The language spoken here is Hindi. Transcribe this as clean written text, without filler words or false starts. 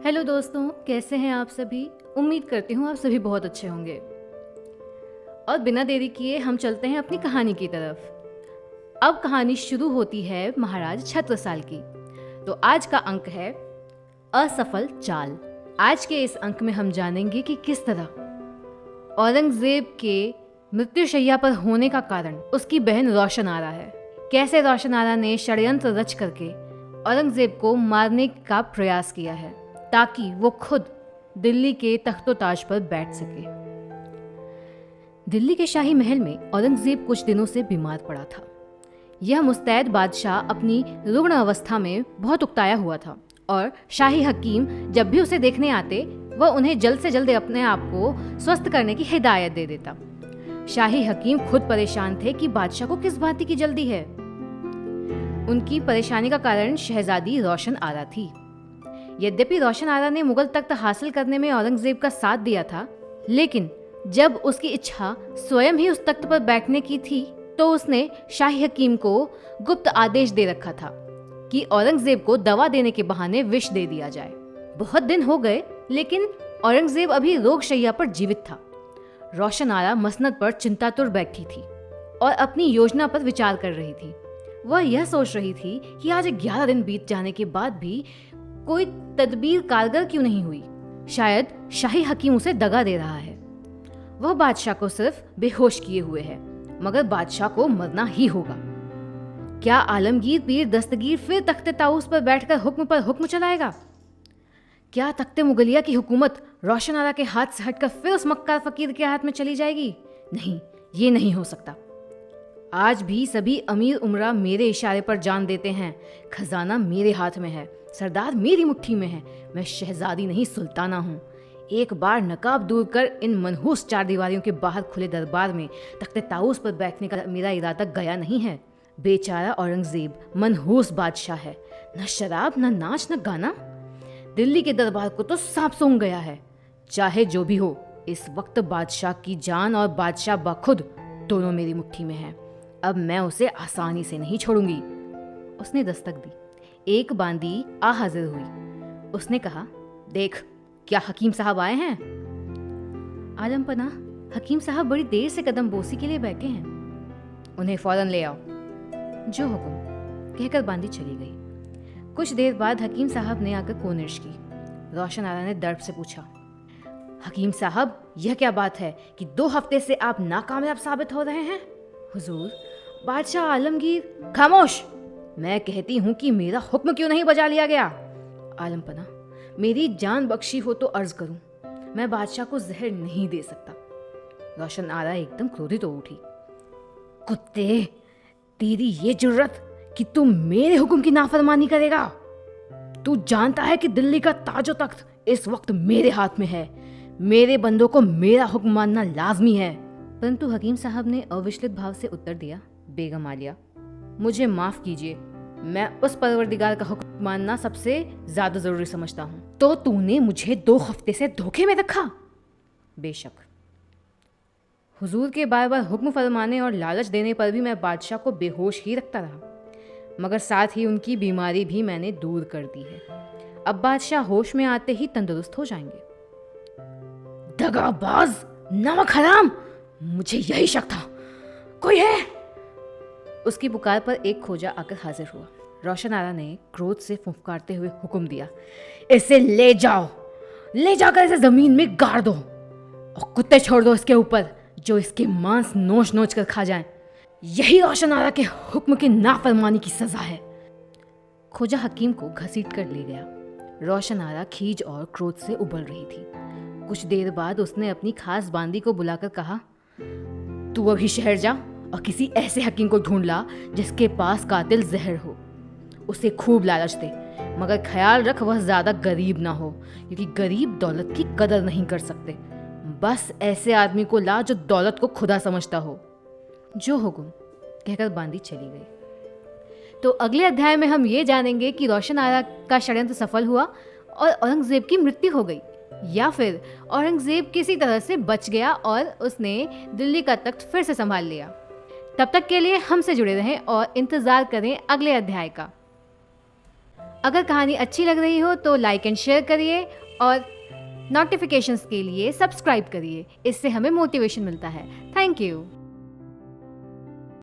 हेलो दोस्तों, कैसे हैं आप सभी। उम्मीद करती हूँ आप सभी बहुत अच्छे होंगे। और बिना देरी किए हम चलते हैं अपनी कहानी की तरफ। अब कहानी शुरू होती है महाराज छत्रसाल की। तो आज का अंक है असफल चाल। आज के इस अंक में हम जानेंगे कि किस तरह औरंगजेब के मृत्युशैया पर होने का कारण उसकी बहन रोशन आरा है। कैसे रोशन आरा ने षड्यंत्र रच करके औरंगजेब को मारने का प्रयास किया है ताकि वो खुद दिल्ली के तख्तोताज पर बैठ सके। दिल्ली के शाही महल में औरंगजेब कुछ दिनों से बीमार पड़ा था। यह मुस्तैद बादशाह अपनी रुग्ण अवस्था में बहुत उकताया हुआ था और शाही हकीम जब भी उसे देखने आते वह उन्हें जल्द से जल्द अपने आप को स्वस्थ करने की हिदायत दे देता। शाही हकीम खुद परेशान थे कि बादशाह को किस बात की जल्दी है। उनकी परेशानी का कारण शहजादी रोशन आरा थी। यद्यपि रोशन आरा ने मुगल तख्त हासिल करने में औरंगजेब का साथ दिया था, लेकिन जब उसकी इच्छा स्वयं ही उस तख्त पर बैठने की थी तो उसने शाही हकीम को गुप्त आदेश दे रखा था कि औरंगजेब को दवा देने के बहाने विष दे दिया जाए। बहुत दिन हो गए लेकिन औरंगजेब अभी रोगशैय्या पर जीवित था। रोशन आरा मसनद पर चिंतातुर बैठी थी और अपनी योजना पर विचार कर रही थी। वह यह सोच रही थी कि आज 11 दिन बीत जाने के बाद भी कोई तदबीर कारगर क्यों नहीं हुई। शायद शाही हकीम उसे दगा दे रहा है। वह बादशाह को सिर्फ बेहोश किए हुए है, मगर बादशाह को मरना ही होगा। क्या आलमगीर पीर दस्तगीर फिर तख्ते ताऊस पर बैठकर हुक्म पर हुक्म चलाएगा? क्या तख्ते मुगलिया की हुकूमत रोशन आरा के हाथ से हटकर फिर उस मक्कार फकीर के हाथ में चली जाएगी? नहीं, ये नहीं हो सकता। आज भी सभी अमीर उमरा मेरे इशारे पर जान देते हैं। खजाना मेरे हाथ में है, सरदार मेरी मुट्ठी में है। मैं शहजादी नहीं सुल्ताना हूँ। एक बार नकाब दूर कर इन मनहूस चार दीवारियों के बाहर खुले दरबार में तख्ते ताऊस पर बैठने का मेरा इरादा गया नहीं है। बेचारा औरंगजेब मनहूस बादशाह है, न शराब न नाच न गाना। दिल्ली के दरबार को तो सांप सूंघ गया है। चाहे जो भी हो, इस वक्त बादशाह की जान और बादशाह बखुद दोनों मेरी मुट्ठी में है। अब मैं उसे आसानी से नहीं छोड़ूंगी। उसने दस्तक दी। एक बांदी आ हाजिर हुई। उसने कहा, देख, क्या हकीम साहब आए हैं? आलम पना, हकीम साहब बड़ी देर से कदम बोसी के लिए बैठे हैं। उन्हें फौरन ले आओ। जो हुक्म, कहकर बांदी चली गई। कुछ देर बाद हकीम साहब ने आकर कोनिश की। रोशन आरा ने दर्द से पूछा, हकीम साहब, यह क्या बात है कि 2 हफ्ते से आप नाकामयाब साबित हो रहे हैं? हुजूर, बादशाह आलमगीर। खामोश! मैं कहती हूँ कि मेरा हुक्म क्यों नहीं बजा लिया गया? आलम पना, मेरी जान बख्शी हो तो अर्ज करूं, मैं बादशाह को जहर नहीं दे सकता। रोशन आरा एकदम क्रोधित हो उठी। कुत्ते, तेरी ये जुर्रत कि तू मेरे हुक्म की नाफरमानी करेगा? तू जानता है कि दिल्ली का ताजो तख्त इस वक्त मेरे हाथ में है। मेरे बंदों को मेरा हुक्म मानना लाजमी है। परंतु हकीम साहब ने अविचलित भाव से उत्तर दिया, बेगम आलिया, मुझे माफ कीजिए, मैं उस परवरदिगार का हुक्म मानना सबसे ज्यादा जरूरी समझता हूँ। तो तूने मुझे 2 हफ्ते से धोखे में रखा? बेशक। हुजूर के बार बार हुक्म फरमाने और लालच देने पर भी मैं बादशाह को बेहोश ही रखता रहा, मगर साथ ही उनकी बीमारी भी मैंने दूर कर दी है। अब बादशाह होश में आते ही तंदुरुस्त हो जाएंगे। दगाबाज, नमक हराम! मुझे यही शक था। कोई है? उसकी पुकार पर एक खोजा आकर हाजिर हुआ। रोशन आरा ने क्रोध से फुफकारते हुए हुक्म दिया, इसे ले जाओ, ले जाकर इसे जमीन में गाड़ दो और कुत्ते छोड़ दो इसके ऊपर, जो इसके मांस नोच नोच कर खा जाएं। यही रोशन आरा के हुक्म की नाफरमानी की सजा है। खोजा हकीम को घसीट कर ले गया। रोशन आरा खीज और क्रोध से उबल रही थी। कुछ देर बाद उसने अपनी खास बांदी को बुलाकर कहा, तू अभी शहर जा और किसी ऐसे हकीम को ढूंढ ला जिसके पास कातिल जहर हो। उसे खूब लालच दे, मगर ख्याल रख वह ज्यादा गरीब ना हो, क्योंकि गरीब दौलत की कदर नहीं कर सकते। बस ऐसे आदमी को ला जो दौलत को खुदा समझता हो। जो हुक्म, कहकर बांदी चली गई। तो अगले अध्याय में हम ये जानेंगे कि रोशन आरा का षड्यंत्र सफल हुआ और औरंगजेब की मृत्यु हो गई, या फिर औरंगजेब किसी तरह से बच गया और उसने दिल्ली का तख्त फिर से संभाल लिया। तब तक के लिए हमसे जुड़े रहें और इंतजार करें अगले अध्याय का। अगर कहानी अच्छी लग रही हो तो लाइक एंड शेयर करिए और नोटिफिकेशंस के लिए सब्सक्राइब करिए। इससे हमें मोटिवेशन मिलता है। Thank you.